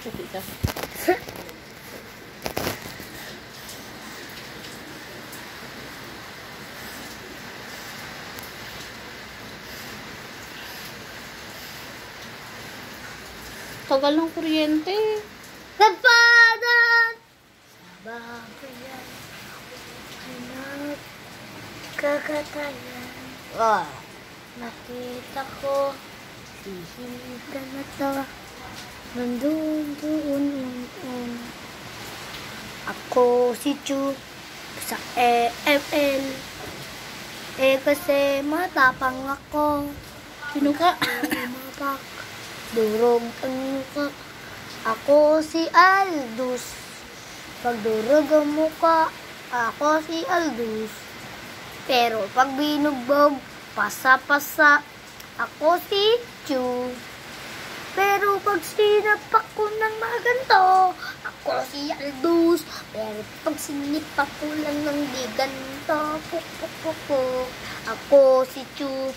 si tita. Tagal ng kuryente. Kapadan! Bagayan. Anak. Kakatayan. Ah. Nakita ko. Sihita na to. Nandun. Ako si Chu. Sa EFL. Kasi matapang ako. Sino ka? Mapak. Durog ang mukha. Ako si Aldous. Pag durog ang mukha, ako si Aldous. Pero pag binugbog, pasa-pasa, ako si Chu. Pero pag sinapak ko ng mga ganito, ako si Aldous. Pero pag sinipak ko lang ng di ganito, ako si Chu.